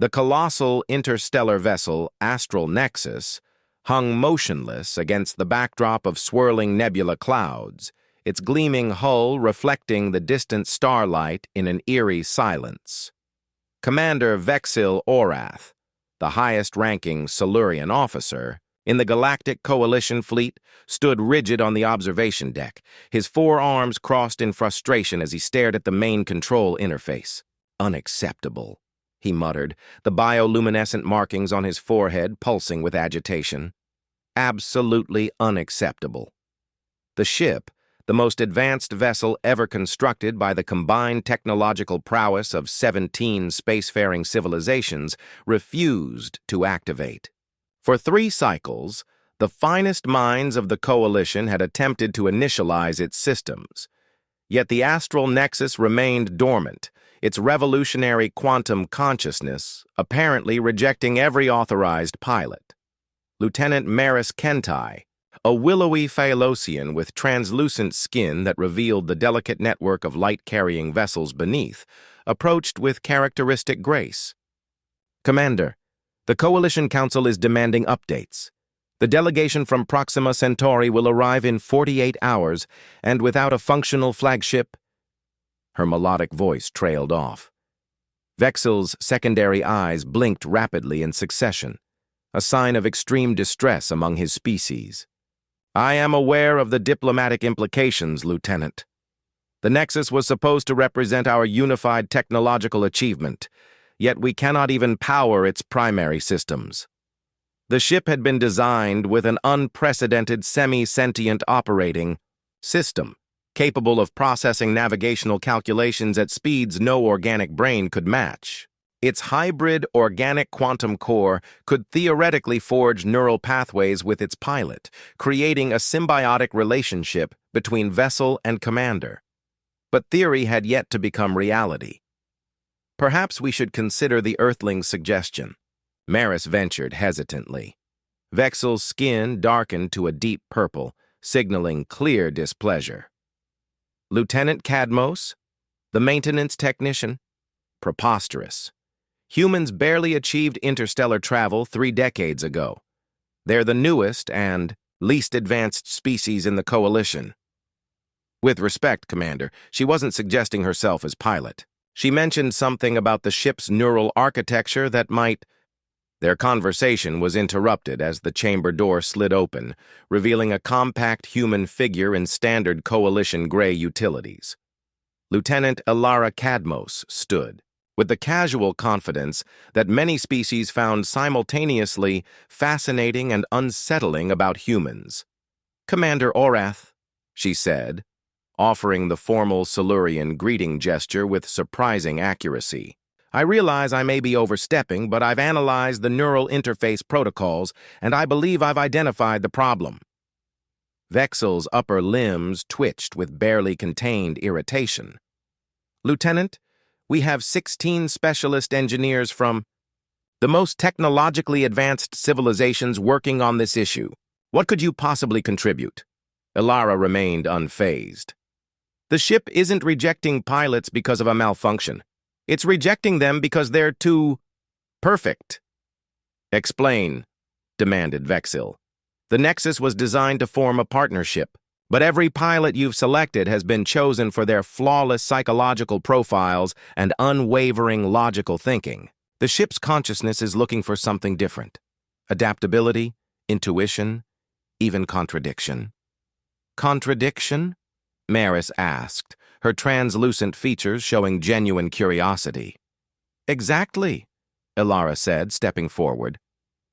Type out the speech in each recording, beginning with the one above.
The colossal interstellar vessel Astral Nexus hung motionless against the backdrop of swirling nebula clouds, its gleaming hull reflecting the distant starlight in an eerie silence. Commander Vexil Orath, the highest-ranking Silurian officer in the Galactic Coalition fleet, stood rigid on the observation deck, his forearms crossed in frustration as he stared at the main control interface. "Unacceptable," he muttered, the bioluminescent markings on his forehead pulsing with agitation. "Absolutely unacceptable." The ship, the most advanced vessel ever constructed by the combined technological prowess of 17 spacefaring civilizations, refused to activate. For 3 cycles, the finest minds of the Coalition had attempted to initialize its systems. Yet the Astral Nexus remained dormant, its revolutionary quantum consciousness apparently rejecting every authorized pilot. Lieutenant Maris Kentai, a willowy Phalosian with translucent skin that revealed the delicate network of light-carrying vessels beneath, approached with characteristic grace. "Commander, the Coalition Council is demanding updates. The delegation from Proxima Centauri will arrive in 48 hours, and without a functional flagship—" Her melodic voice trailed off. Vexil's secondary eyes blinked rapidly in succession, a sign of extreme distress among his species. "I am aware of the diplomatic implications, Lieutenant. The Nexus was supposed to represent our unified technological achievement, yet we cannot even power its primary systems. The ship had been designed with an unprecedented semi-sentient operating system, capable of processing navigational calculations at speeds no organic brain could match. Its hybrid organic quantum core could theoretically forge neural pathways with its pilot, creating a symbiotic relationship between vessel and commander. But theory had yet to become reality. Perhaps we should consider the Earthling's suggestion," Maris ventured hesitantly. Vexil's skin darkened to a deep purple, signaling clear displeasure. "Lieutenant Cadmos, the maintenance technician? Preposterous. Humans barely achieved interstellar travel 3 decades ago. They're the newest and least advanced species in the Coalition." "With respect, Commander, she wasn't suggesting herself as pilot. She mentioned something about the ship's neural architecture that might—" Their conversation was interrupted as the chamber door slid open, revealing a compact human figure in standard Coalition gray utilities. Lieutenant Elara Cadmos stood, with the casual confidence that many species found simultaneously fascinating and unsettling about humans. "Commander Orath," she said, offering the formal Silurian greeting gesture with surprising accuracy. "I realize I may be overstepping, but I've analyzed the neural interface protocols, and I believe I've identified the problem." Vexil's upper limbs twitched with barely contained irritation. "Lieutenant, we have 16 specialist engineers from the most technologically advanced civilizations working on this issue. What could you possibly contribute?" Elara remained unfazed. "The ship isn't rejecting pilots because of a malfunction. It's rejecting them because they're too perfect." "Explain," demanded Vexil. "The Nexus was designed to form a partnership, but every pilot you've selected has been chosen for their flawless psychological profiles and unwavering logical thinking. The ship's consciousness is looking for something different. Adaptability, intuition, even contradiction." "Contradiction?" Maris asked, her translucent features showing genuine curiosity. "Exactly," Elara said, stepping forward.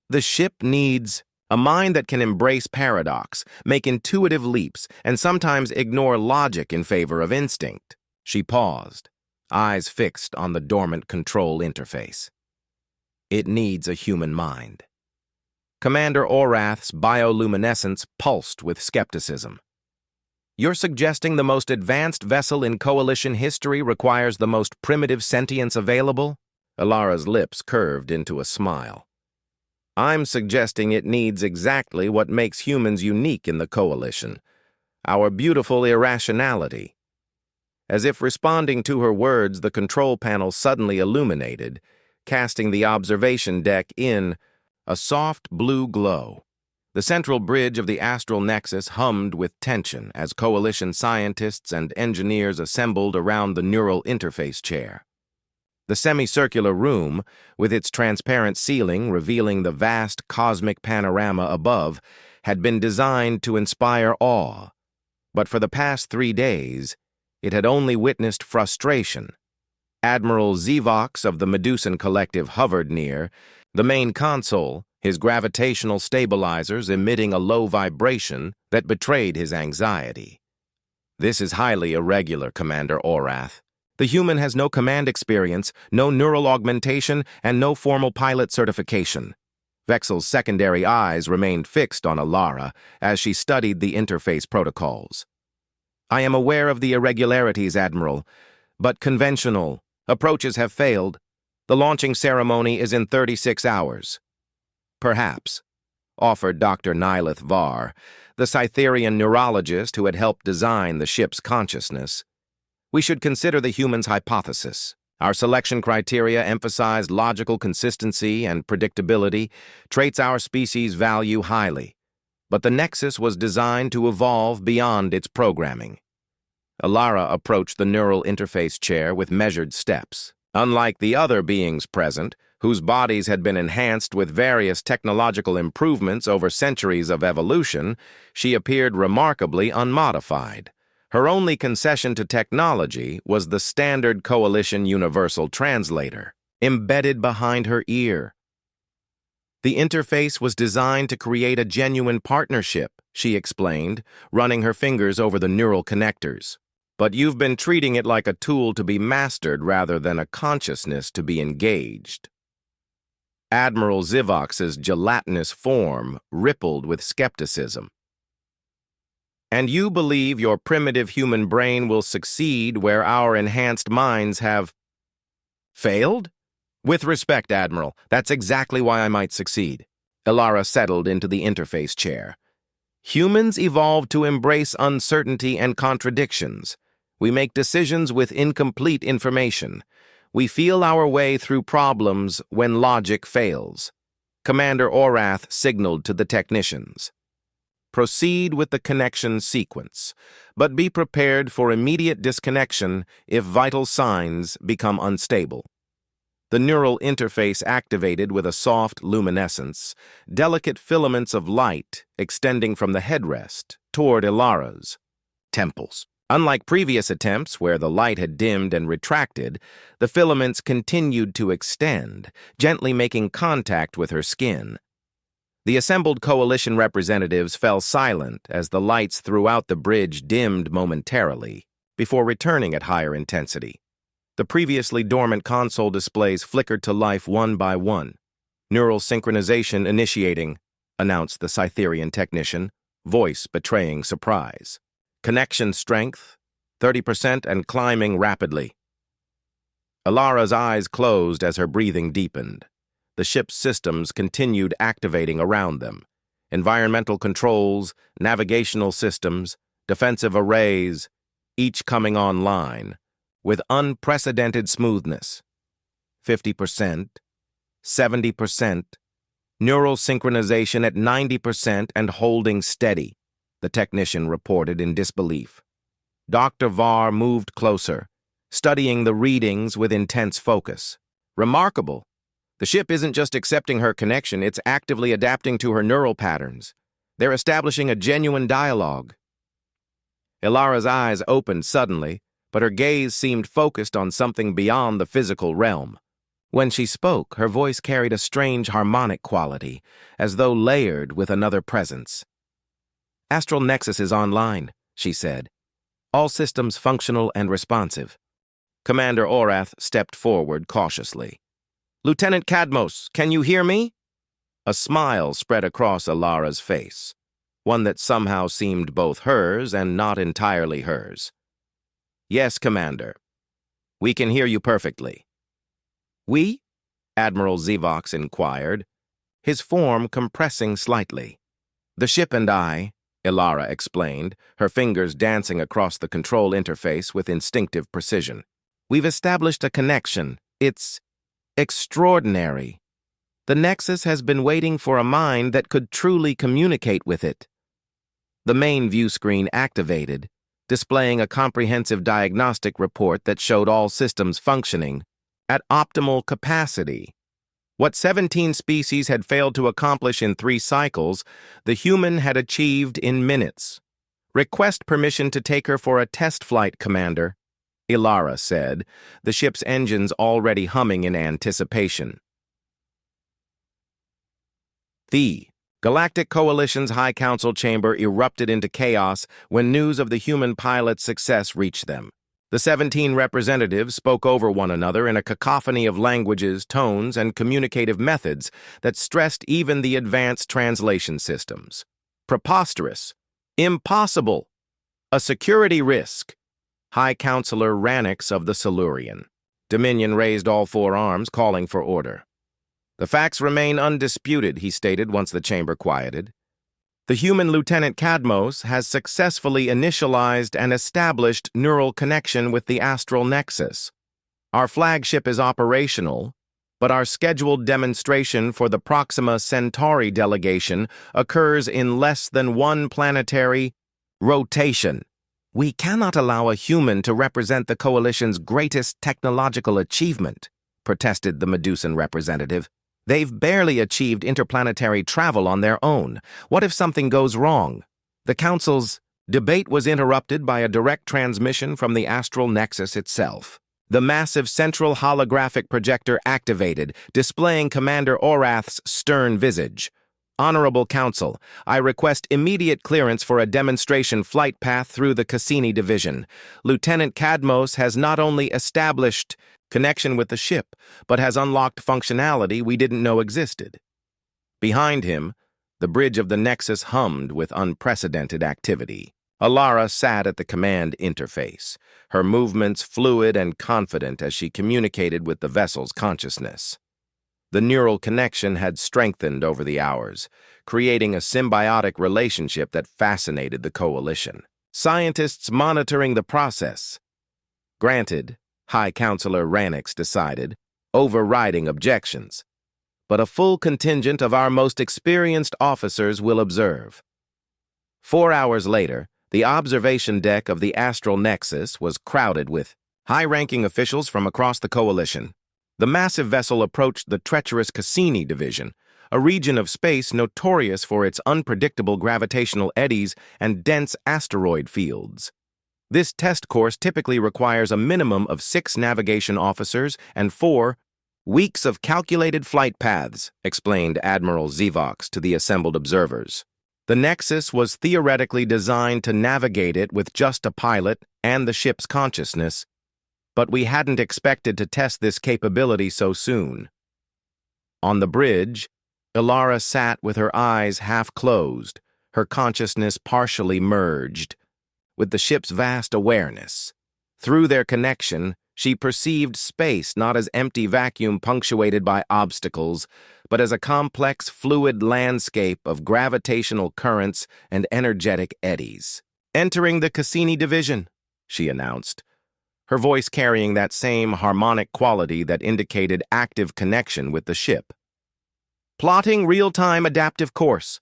"The ship needs a mind that can embrace paradox, make intuitive leaps, and sometimes ignore logic in favor of instinct." She paused, eyes fixed on the dormant control interface. "It needs a human mind." Commander Orath's bioluminescence pulsed with skepticism. "You're suggesting the most advanced vessel in Coalition history requires the most primitive sentience available?" Elara's lips curved into a smile. "I'm suggesting it needs exactly what makes humans unique in the Coalition, our beautiful irrationality." As if responding to her words, the control panel suddenly illuminated, casting the observation deck in a soft blue glow. The central bridge of the astral nexus hummed with tension as coalition scientists and engineers assembled around the neural interface chair. The semicircular room, with its transparent ceiling revealing the vast cosmic panorama above, had been designed to inspire awe. But for the past 3 days, it had only witnessed frustration. Admiral Zivox of the Medusan Collective hovered near, the main console, his gravitational stabilizers emitting a low vibration that betrayed his anxiety. "This is highly irregular, Commander Orath. The human has no command experience, no neural augmentation, and no formal pilot certification." Vexel's secondary eyes remained fixed on Alara as she studied the interface protocols. "I am aware of the irregularities, Admiral, but conventional approaches have failed. The launching ceremony is in 36 hours. "Perhaps," offered Dr. Nylith Var, the Cytherian neurologist who had helped design the ship's consciousness, "we should consider the human's hypothesis. Our selection criteria emphasized logical consistency and predictability, traits our species value highly. But the Nexus was designed to evolve beyond its programming." Alara approached the neural interface chair with measured steps. Unlike the other beings present, whose bodies had been enhanced with various technological improvements over centuries of evolution, she appeared remarkably unmodified. Her only concession to technology was the standard Coalition Universal Translator, embedded behind her ear. "The interface was designed to create a genuine partnership," she explained, running her fingers over the neural connectors. "But you've been treating it like a tool to be mastered rather than a consciousness to be engaged." Admiral Zivox's gelatinous form rippled with skepticism. "And you believe your primitive human brain will succeed where our enhanced minds have failed? With respect, Admiral, that's exactly why I might succeed." Alara settled into the interface chair. "Humans evolved to embrace uncertainty and contradictions. We make decisions with incomplete information. We feel our way through problems when logic fails." Commander Orath signaled to the technicians. "Proceed with the connection sequence, but be prepared for immediate disconnection if vital signs become unstable." The neural interface activated with a soft luminescence, delicate filaments of light extending from the headrest toward Ilara's temples. Unlike previous attempts where the light had dimmed and retracted, the filaments continued to extend, gently making contact with her skin. The assembled coalition representatives fell silent as the lights throughout the bridge dimmed momentarily, before returning at higher intensity. The previously dormant console displays flickered to life one by one. "Neural synchronization initiating," announced the Cytherian technician, voice betraying surprise. "Connection strength, 30% and climbing rapidly." Alara's eyes closed as her breathing deepened. The ship's systems continued activating around them. Environmental controls, navigational systems, defensive arrays, each coming online, with unprecedented smoothness. 50%, 70%, neural synchronization at 90% and holding steady, the technician reported in disbelief. Dr. Var moved closer, studying the readings with intense focus. "Remarkable. The ship isn't just accepting her connection, it's actively adapting to her neural patterns. They're establishing a genuine dialogue." Ilara's eyes opened suddenly, but her gaze seemed focused on something beyond the physical realm. When she spoke, her voice carried a strange harmonic quality, as though layered with another presence. "Astral Nexus is online," she said. "All systems functional and responsive." Commander Orath stepped forward cautiously. "Lieutenant Cadmos, can you hear me?" A smile spread across Alara's face, one that somehow seemed both hers and not entirely hers. "Yes, Commander. We can hear you perfectly." "We?" Admiral Zivox inquired, his form compressing slightly. "The ship and I," Alara explained, her fingers dancing across the control interface with instinctive precision. "We've established a connection. It's Extraordinary. The Nexus has been waiting for a mind that could truly communicate with it. The main view screen activated, displaying a comprehensive diagnostic report that showed all systems functioning at optimal capacity. What 17 species had failed to accomplish in 3 cycles, the human had achieved in minutes. "Request permission to take her for a test flight, Commander," Ilara said, the ship's engines already humming in anticipation. The Galactic Coalition's High Council chamber erupted into chaos when news of the human pilot's success reached them. The 17 representatives spoke over one another in a cacophony of languages, tones, and communicative methods that stressed even the advanced translation systems. Preposterous. Impossible. A security risk. High Counselor Ranix of the Silurian. Dominion raised all 4 arms, calling for order. "The facts remain undisputed," he stated once the chamber quieted. "The human Lieutenant Cadmos has successfully initialized and established neural connection with the astral nexus. Our flagship is operational, but our scheduled demonstration for the Proxima Centauri delegation occurs in less than 1 planetary rotation. We cannot allow a human to represent the Coalition's greatest technological achievement," protested the Medusan representative. "They've barely achieved interplanetary travel on their own. What if something goes wrong?" The Council's debate was interrupted by a direct transmission from the astral nexus itself. The massive central holographic projector activated, displaying Commander Orath's stern visage. "Honorable Council, I request immediate clearance for a demonstration flight path through the Cassini Division. Lieutenant Cadmos has not only established connection with the ship, but has unlocked functionality we didn't know existed." Behind him, the bridge of the Nexus hummed with unprecedented activity. Ilara sat at the command interface, her movements fluid and confident as she communicated with the vessel's consciousness. The neural connection had strengthened over the hours, creating a symbiotic relationship that fascinated the Coalition. Scientists monitoring the process. Granted, High Counselor Ranix decided, overriding objections. But a full contingent of our most experienced officers will observe. 4 hours later, the observation deck of the Astral Nexus was crowded with high-ranking officials from across the Coalition. The massive vessel approached the treacherous Cassini Division, a region of space notorious for its unpredictable gravitational eddies and dense asteroid fields. This test course typically requires a minimum of 6 navigation officers and 4 weeks of calculated flight paths, explained Admiral Zivox to the assembled observers. The Nexus was theoretically designed to navigate it with just a pilot and the ship's consciousness, but we hadn't expected to test this capability so soon. On the bridge, Ilara sat with her eyes half closed, her consciousness partially merged with the ship's vast awareness. Through their connection, she perceived space not as empty vacuum punctuated by obstacles, but as a complex, fluid landscape of gravitational currents and energetic eddies. "Entering the Cassini Division," she announced, her voice carrying that same harmonic quality that indicated active connection with the ship. "Plotting real-time adaptive course."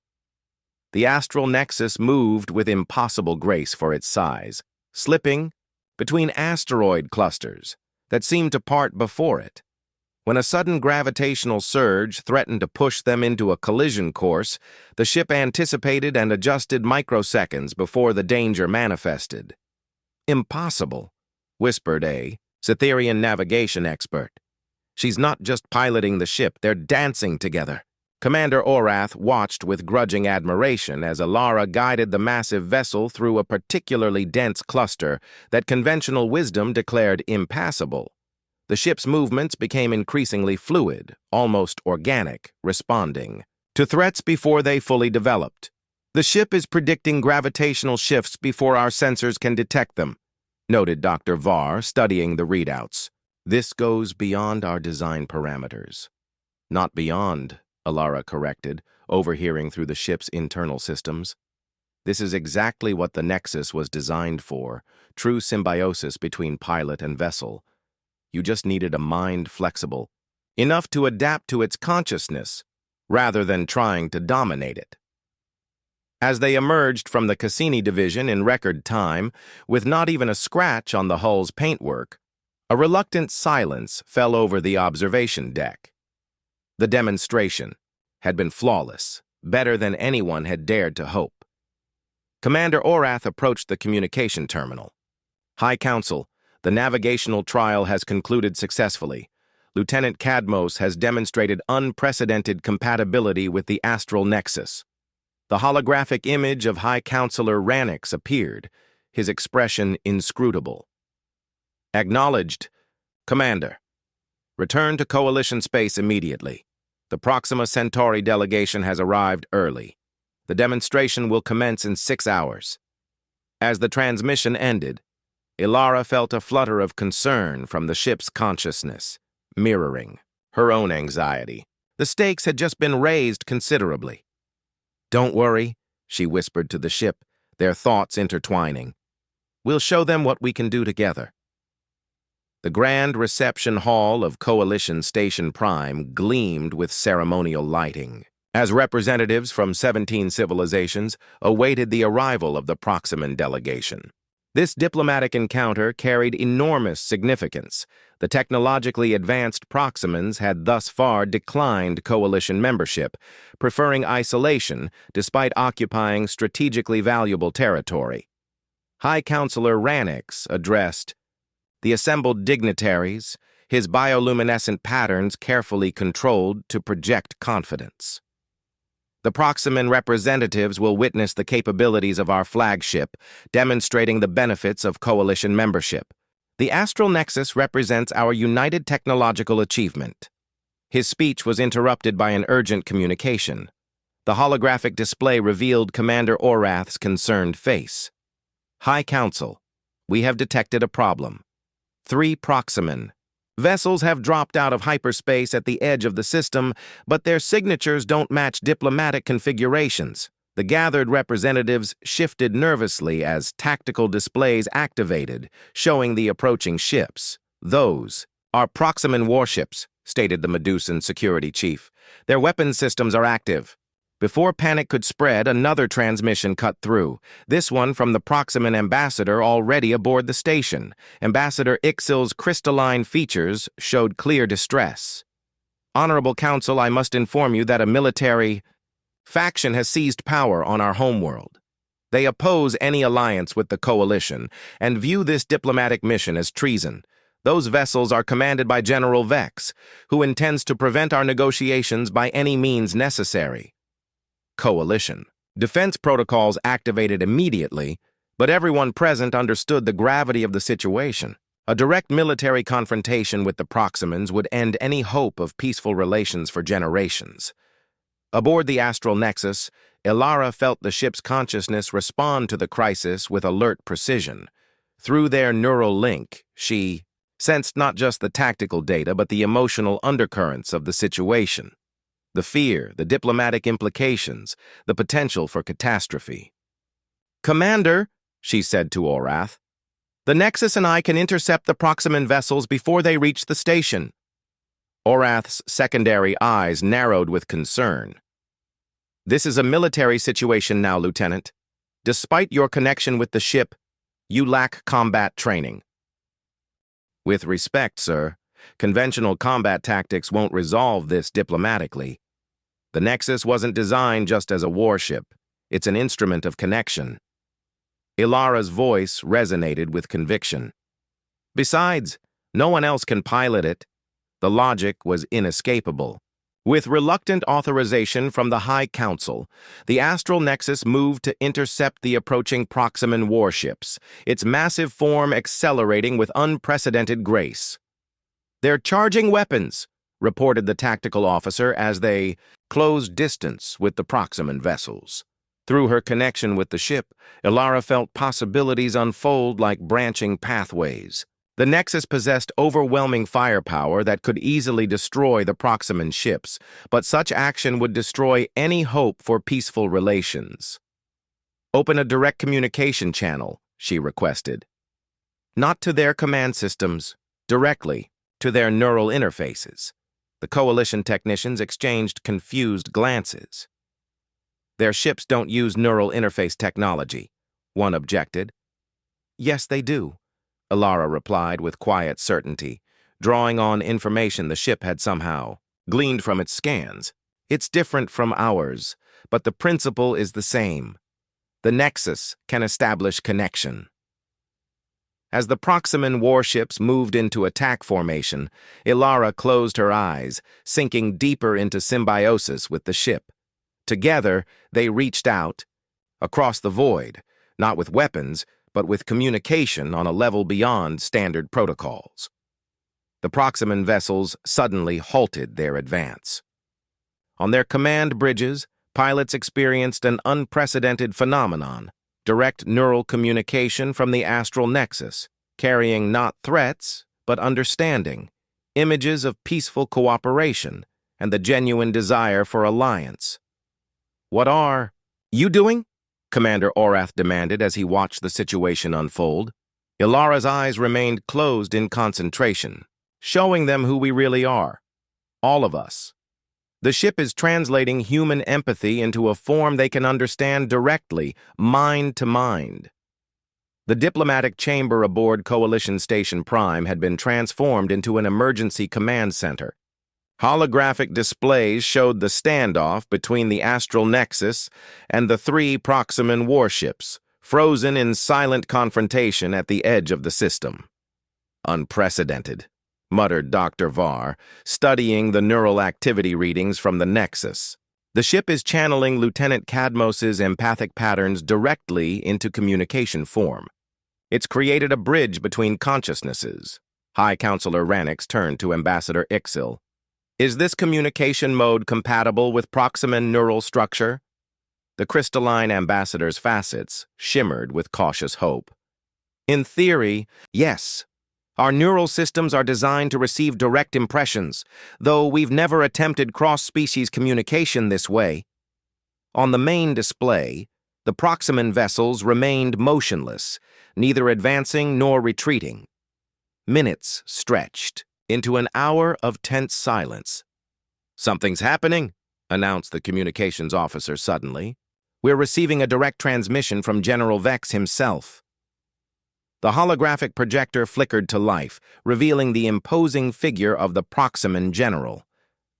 The astral nexus moved with impossible grace for its size, slipping between asteroid clusters that seemed to part before it. When a sudden gravitational surge threatened to push them into a collision course, the ship anticipated and adjusted microseconds before the danger manifested. "Impossible," whispered a Cytherian navigation expert. "She's not just piloting the ship, they're dancing together." Commander Orath watched with grudging admiration as Ilara guided the massive vessel through a particularly dense cluster that conventional wisdom declared impassable. The ship's movements became increasingly fluid, almost organic, responding to threats before they fully developed. "The ship is predicting gravitational shifts before our sensors can detect them," noted Dr. Varr, studying the readouts. "This goes beyond our design parameters." "Not beyond," Ilara corrected, overhearing through the ship's internal systems. "This is exactly what the Nexus was designed for, true symbiosis between pilot and vessel. You just needed a mind flexible enough to adapt to its consciousness, rather than trying to dominate it. As they emerged from the Cassini division in record time, with not even a scratch on the hull's paintwork, a reluctant silence fell over the observation deck. The demonstration had been flawless, better than anyone had dared to hope. Commander Orath approached the communication terminal. High Council, the navigational trial has concluded successfully. Lieutenant Cadmos has demonstrated unprecedented compatibility with the astral nexus. The holographic image of High Counselor Ranix appeared, his expression inscrutable. Acknowledged, Commander. Return to Coalition space immediately. The Proxima Centauri delegation has arrived early. The demonstration will commence in 6 hours. As the transmission ended, Ilara felt a flutter of concern from the ship's consciousness, mirroring her own anxiety. The stakes had just been raised considerably. Don't worry, she whispered to the ship, their thoughts intertwining. We'll show them what we can do together. The grand reception hall of Coalition Station Prime gleamed with ceremonial lighting, as representatives from 17 civilizations awaited the arrival of the Proximan delegation. This diplomatic encounter carried enormous significance. The technologically advanced Proximans had thus far declined Coalition membership, preferring isolation despite occupying strategically valuable territory. High Counselor Ranix addressed the assembled dignitaries, his bioluminescent patterns carefully controlled to project confidence. The Proximan representatives will witness the capabilities of our flagship, demonstrating the benefits of Coalition membership. The Astral Nexus represents our united technological achievement. His speech was interrupted by an urgent communication. The holographic display revealed Commander Orath's concerned face. High Council, we have detected a problem. 3 Proximan vessels have dropped out of hyperspace at the edge of the system, but their signatures don't match diplomatic configurations. The gathered representatives shifted nervously as tactical displays activated, showing the approaching ships. Those are Proximan warships, stated the Medusan security chief. Their weapons systems are active. Before panic could spread, another transmission cut through, this one from the Proximan ambassador already aboard the station. Ambassador Ixil's crystalline features showed clear distress. Honorable Council, I must inform you that a military faction has seized power on our homeworld. They oppose any alliance with the Coalition and view this diplomatic mission as treason. Those vessels are commanded by General Vex, who intends to prevent our negotiations by any means necessary. Coalition. Defense protocols activated immediately, but everyone present understood the gravity of the situation. A direct military confrontation with the Proximans would end any hope of peaceful relations for generations. Aboard the Astral Nexus, Ilara felt the ship's consciousness respond to the crisis with alert precision. Through their neural link, she sensed not just the tactical data but the emotional undercurrents of the situation. The fear, the diplomatic implications, the potential for catastrophe. Commander, she said to Orath, the Nexus and I can intercept the Proximan vessels before they reach the station. Orath's secondary eyes narrowed with concern. This is a military situation now, Lieutenant. Despite your connection with the ship, you lack combat training. With respect, sir, conventional combat tactics won't resolve this diplomatically. The Nexus wasn't designed just as a warship. It's an instrument of connection. Ilara's voice resonated with conviction. Besides, no one else can pilot it. The logic was inescapable. With reluctant authorization from the High Council, the Astral Nexus moved to intercept the approaching Proximan warships, its massive form accelerating with unprecedented grace. They're charging weapons, reported the tactical officer as they closed distance with the Proximan vessels. Through her connection with the ship, Ilara felt possibilities unfold like branching pathways. The Nexus possessed overwhelming firepower that could easily destroy the Proximan ships, but such action would destroy any hope for peaceful relations. Open a direct communication channel, she requested. Not to their command systems, directly to their neural interfaces. The Coalition technicians exchanged confused glances. Their ships don't use neural interface technology, one objected. Yes, they do, Ilara replied with quiet certainty, drawing on information the ship had somehow gleaned from its scans. It's different from ours, but the principle is the same. The Nexus can establish connection. As the Proximan warships moved into attack formation, Ilara closed her eyes, sinking deeper into symbiosis with the ship. Together, they reached out, across the void, not with weapons, but with communication on a level beyond standard protocols. The Proximan vessels suddenly halted their advance. On their command bridges, pilots experienced an unprecedented phenomenon: direct neural communication from the astral nexus, carrying not threats, but understanding, images of peaceful cooperation, and the genuine desire for alliance. "What are you doing?" Commander Orath demanded as he watched the situation unfold. Ilara's eyes remained closed in concentration, showing them who we really are. All of us. The ship is translating human empathy into a form they can understand directly, mind to mind. The diplomatic chamber aboard Coalition Station Prime had been transformed into an emergency command center. Holographic displays showed the standoff between the Astral Nexus and the 3 Proximan warships, frozen in silent confrontation at the edge of the system. "Unprecedented," muttered Dr. Varr, studying the neural activity readings from the Nexus. "The ship is channeling Lieutenant Cadmos's empathic patterns directly into communication form. It's created a bridge between consciousnesses." High Counselor Ranix turned to Ambassador Ixil. "Is this communication mode compatible with Proximan neural structure?" The crystalline ambassador's facets shimmered with cautious hope. "In theory, yes. Our neural systems are designed to receive direct impressions, though we've never attempted cross-species communication this way." On the main display, the Proximan vessels remained motionless, neither advancing nor retreating. Minutes stretched into an hour of tense silence. "Something's happening," announced the communications officer suddenly. "We're receiving a direct transmission from General Vex himself." The holographic projector flickered to life, revealing the imposing figure of the Proximan general.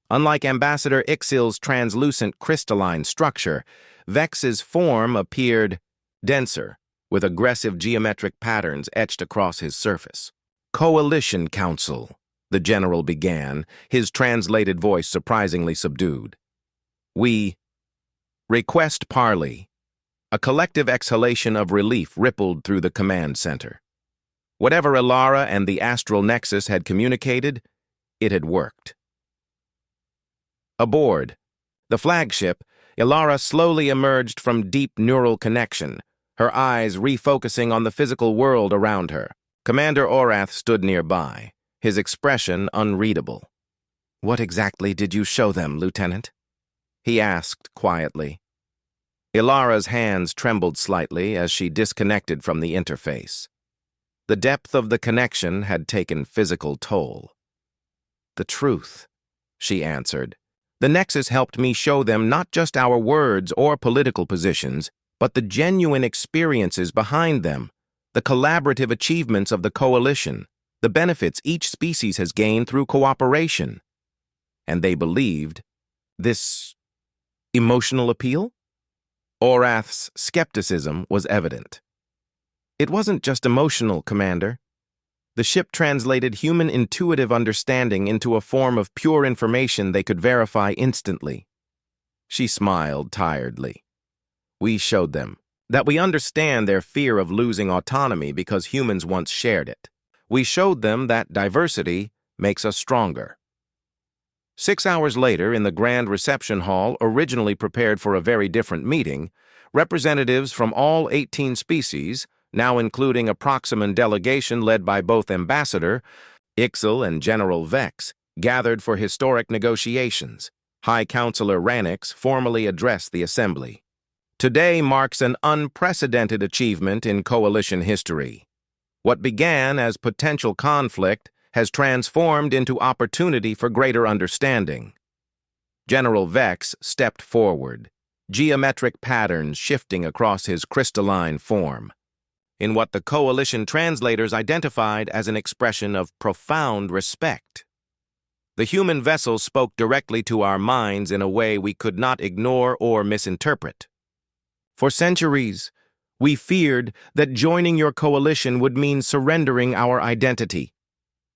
Unlike Ambassador Ixil's translucent crystalline structure, Vex's form appeared denser, with aggressive geometric patterns etched across his surface. "Coalition Council," the general began, his translated voice surprisingly subdued. "We request parley." A collective exhalation of relief rippled through the command center. Whatever Ilara and the Astral Nexus had communicated, it had worked. Aboard the flagship, Ilara slowly emerged from deep neural connection, her eyes refocusing on the physical world around her. Commander Orath stood nearby, his expression unreadable. "What exactly did you show them, Lieutenant?" he asked quietly. Ilara's hands trembled slightly as she disconnected from the interface. The depth of the connection had taken physical toll. "The truth," she answered. "The Nexus helped me show them not just our words or political positions, but the genuine experiences behind them, the collaborative achievements of the Coalition, the benefits each species has gained through cooperation." And they believed this emotional appeal? Orath's skepticism was evident. "It wasn't just emotional, Commander. The ship translated human intuitive understanding into a form of pure information they could verify instantly." She smiled tiredly. "We showed them that we understand their fear of losing autonomy because humans once shared it. We showed them that diversity makes us stronger." 6 hours later, in the grand reception hall originally prepared for a very different meeting, representatives from all 18 species, now including a Proximan delegation led by both Ambassador Ixil and General Vex, gathered for historic negotiations. High Counselor Ranix formally addressed the assembly. "Today marks an unprecedented achievement in Coalition history. What began as potential conflict has transformed into opportunity for greater understanding. General Vex stepped forward, geometric patterns shifting across his crystalline form, in what the Coalition translators identified as an expression of profound respect. The human vessel spoke directly to our minds in a way we could not ignore or misinterpret. For centuries, we feared that joining your coalition would mean surrendering our identity.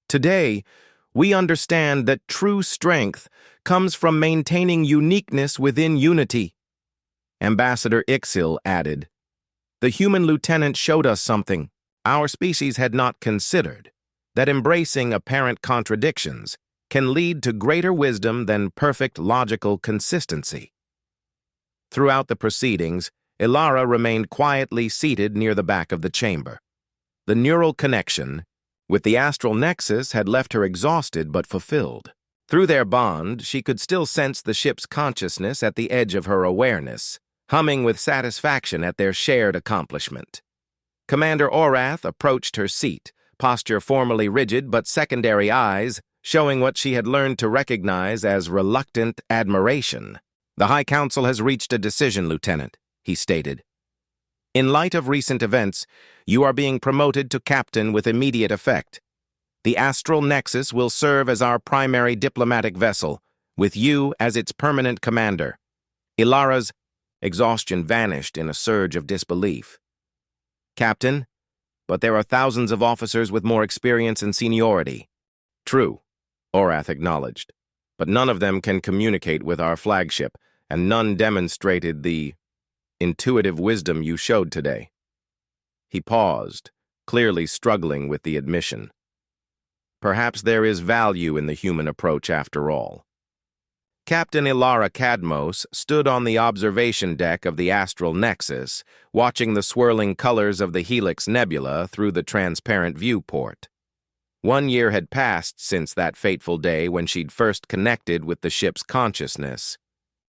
Today, we understand that true strength comes from maintaining uniqueness within unity. Ambassador Ixil added, "The human lieutenant showed us something our species had not considered, that embracing apparent contradictions can lead to greater wisdom than perfect logical consistency." Throughout the proceedings, Ilara remained quietly seated near the back of the chamber. The neural connection with the astral nexus had left her exhausted but fulfilled. Through their bond, she could still sense the ship's consciousness at the edge of her awareness, humming with satisfaction at their shared accomplishment. Commander Orath approached her seat, posture formally rigid but secondary eyes showing what she had learned to recognize as reluctant admiration. "The High Council has reached a decision, Lieutenant," he stated. "In light of recent events, you are being promoted to captain with immediate effect. The Astral Nexus will serve as our primary diplomatic vessel, with you as its permanent commander." Ilara's exhaustion vanished in a surge of disbelief. "Captain, but there are thousands of officers with more experience and seniority." "True," Orath acknowledged, "but none of them can communicate with our flagship, and none demonstrated the intuitive wisdom you showed today." He paused, clearly struggling with the admission. Perhaps there is value in the human approach after all. Captain Ilara Cadmos stood on the observation deck of the Astral Nexus, watching the swirling colors of the Helix Nebula through the transparent viewport. 1 year had passed since that fateful day when she'd first connected with the ship's consciousness,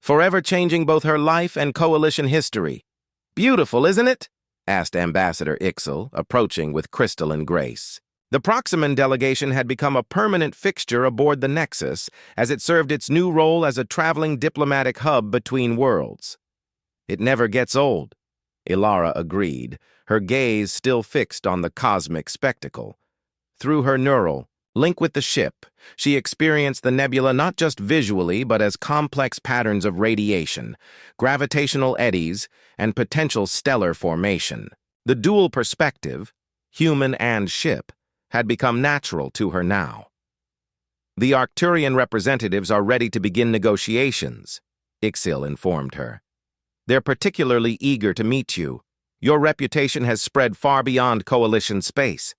forever changing both her life and Coalition history. "Beautiful, isn't it?" asked Ambassador Ixil, approaching with crystalline grace. The Proximan delegation had become a permanent fixture aboard the Nexus as it served its new role as a traveling diplomatic hub between worlds. "It never gets old," Ilara agreed, her gaze still fixed on the cosmic spectacle. Through her neural link with the ship, she experienced the nebula not just visually but as complex patterns of radiation, gravitational eddies, and potential stellar formation. The dual perspective, human and ship, had become natural to her now. "The Arcturian representatives are ready to begin negotiations," Ixil informed her. "They're particularly eager to meet you. Your reputation has spread far beyond Coalition space."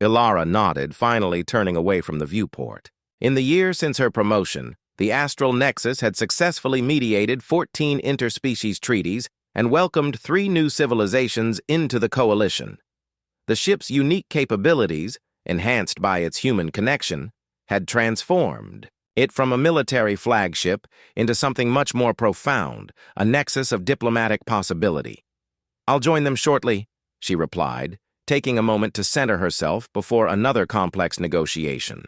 Ilara nodded, finally turning away from the viewport. In the year since her promotion, the Astral Nexus had successfully mediated 14 interspecies treaties and welcomed 3 new civilizations into the Coalition. The ship's unique capabilities, enhanced by its human connection, had transformed it from a military flagship into something much more profound, a nexus of diplomatic possibility. "I'll join them shortly," she replied, taking a moment to center herself before another complex negotiation.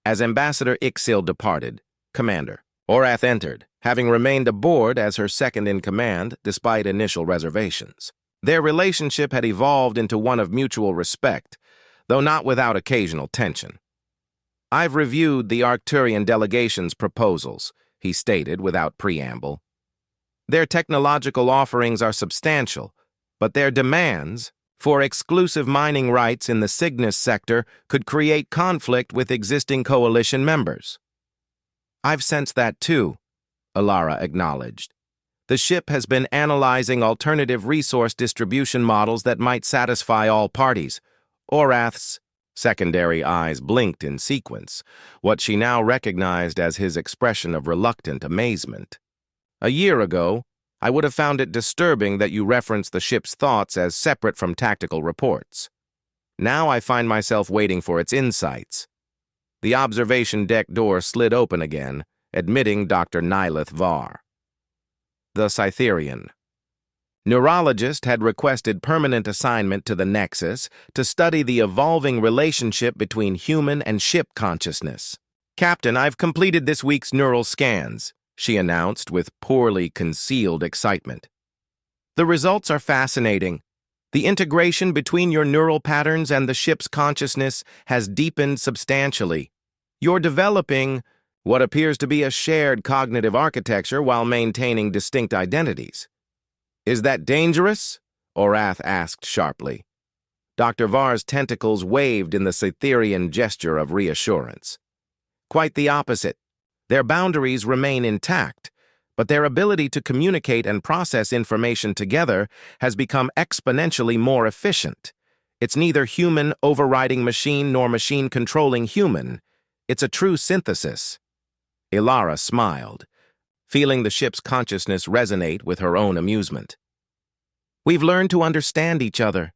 As Ambassador Ixil departed, Commander Orath entered, having remained aboard as her second-in-command despite initial reservations. Their relationship had evolved into one of mutual respect, though not without occasional tension. "I've reviewed the Arcturian delegation's proposals," he stated without preamble. "Their technological offerings are substantial, but their demands for exclusive mining rights in the Cygnus sector could create conflict with existing Coalition members." "I've sensed that too," Ilara acknowledged. "The ship has been analyzing alternative resource distribution models that might satisfy all parties." Orath's secondary eyes blinked in sequence, what she now recognized as his expression of reluctant amazement. "A year ago, I would have found it disturbing that you referenced the ship's thoughts as separate from tactical reports. Now I find myself waiting for its insights." The observation deck door slid open again, admitting Dr. Nylith Var. "The Cytherian." Neurologist had requested permanent assignment to the Nexus to study the evolving relationship between human and ship consciousness. "Captain, I've completed this week's neural scans," she announced with poorly concealed excitement. "The results are fascinating. The integration between your neural patterns and the ship's consciousness has deepened substantially. You're developing what appears to be a shared cognitive architecture while maintaining distinct identities." "Is that dangerous?" Orath asked sharply. Dr. Var's tentacles waved in the Cytherean gesture of reassurance. "Quite the opposite. Their boundaries remain intact, but their ability to communicate and process information together has become exponentially more efficient. It's neither human overriding machine nor machine controlling human. It's a true synthesis." Ilara smiled, feeling the ship's consciousness resonate with her own amusement. "We've learned to understand each other.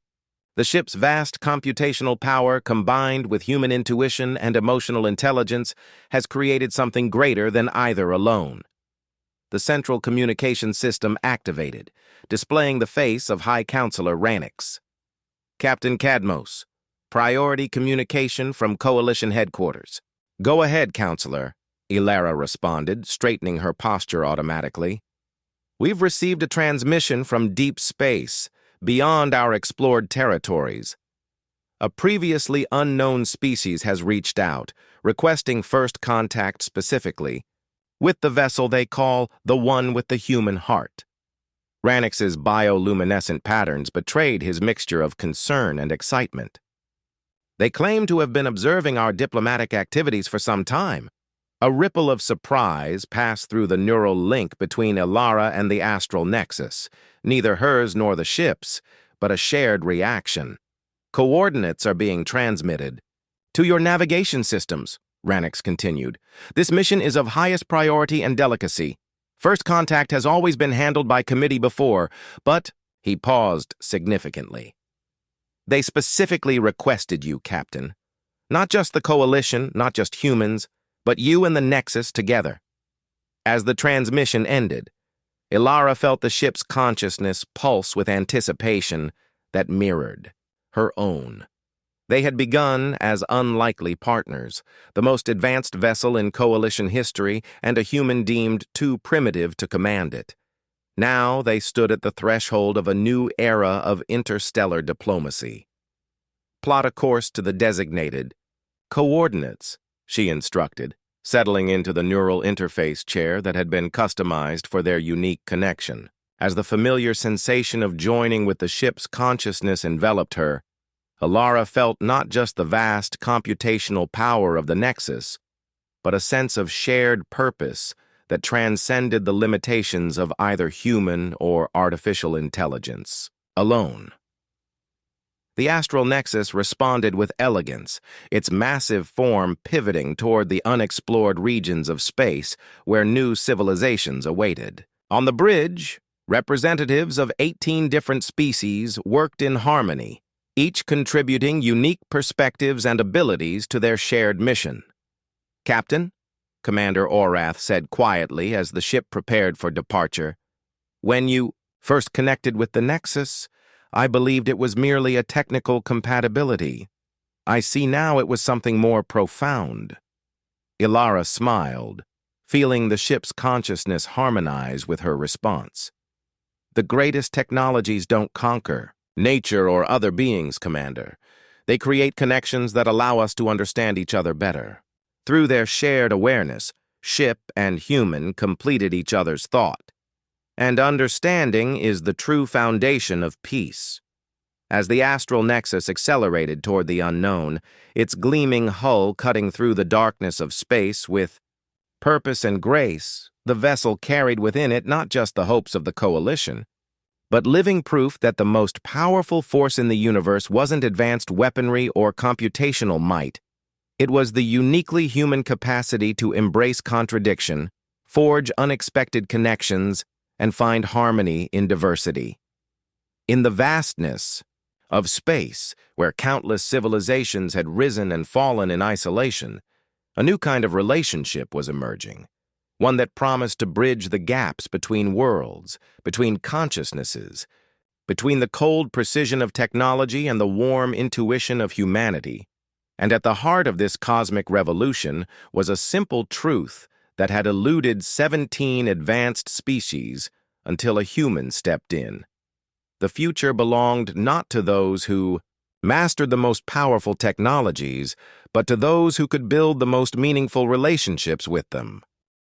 The ship's vast computational power combined with human intuition and emotional intelligence has created something greater than either alone." The central communication system activated, displaying the face of High Counselor Ranix. "Captain Cadmos, priority communication from Coalition Headquarters." "Go ahead, Counselor," Ilara responded, straightening her posture automatically. "We've received a transmission from deep space, beyond our explored territories. A previously unknown species has reached out, requesting first contact specifically, with the vessel they call the one with the human heart." Ranix's bioluminescent patterns betrayed his mixture of concern and excitement. "They claim to have been observing our diplomatic activities for some time." A ripple of surprise passed through the neural link between Ilara and the astral nexus, neither hers nor the ship's, but a shared reaction. "Coordinates are being transmitted to your navigation systems," Ranix continued. "This mission is of highest priority and delicacy. First contact has always been handled by committee before, but—" He paused significantly. "They specifically requested you, Captain. Not just the Coalition, not just humans, but you and the Nexus together." As the transmission ended, Ilara felt the ship's consciousness pulse with anticipation that mirrored her own. They had begun as unlikely partners, the most advanced vessel in Coalition history and a human deemed too primitive to command it. Now they stood at the threshold of a new era of interstellar diplomacy. "Plot a course to the designated coordinates," she instructed, settling into the neural interface chair that had been customized for their unique connection. As the familiar sensation of joining with the ship's consciousness enveloped her, Ilara felt not just the vast computational power of the Nexus, but a sense of shared purpose that transcended the limitations of either human or artificial intelligence alone. The astral nexus responded with elegance, its massive form pivoting toward the unexplored regions of space where new civilizations awaited. On the bridge, representatives of 18 different species worked in harmony, each contributing unique perspectives and abilities to their shared mission. "Captain," Commander Orath said quietly as the ship prepared for departure, "when you first connected with the Nexus, I believed it was merely a technical compatibility. I see now it was something more profound." Ilara smiled, feeling the ship's consciousness harmonize with her response. "The greatest technologies don't conquer nature or other beings, Commander. They create connections that allow us to understand each other better. Through their shared awareness, ship and human completed each other's thought. And understanding is the true foundation of peace." As the astral nexus accelerated toward the unknown, its gleaming hull cutting through the darkness of space with purpose and grace, the vessel carried within it not just the hopes of the Coalition, but living proof that the most powerful force in the universe wasn't advanced weaponry or computational might. It was the uniquely human capacity to embrace contradiction, forge unexpected connections, and find harmony in diversity. In the vastness of space, where countless civilizations had risen and fallen in isolation, a new kind of relationship was emerging. one that promised to bridge the gaps between worlds, between consciousnesses, between the cold precision of technology and the warm intuition of humanity. And at the heart of this cosmic revolution was a simple truth that had eluded 17 advanced species until a human stepped in. The future belonged not to those who mastered the most powerful technologies, but to those who could build the most meaningful relationships with them.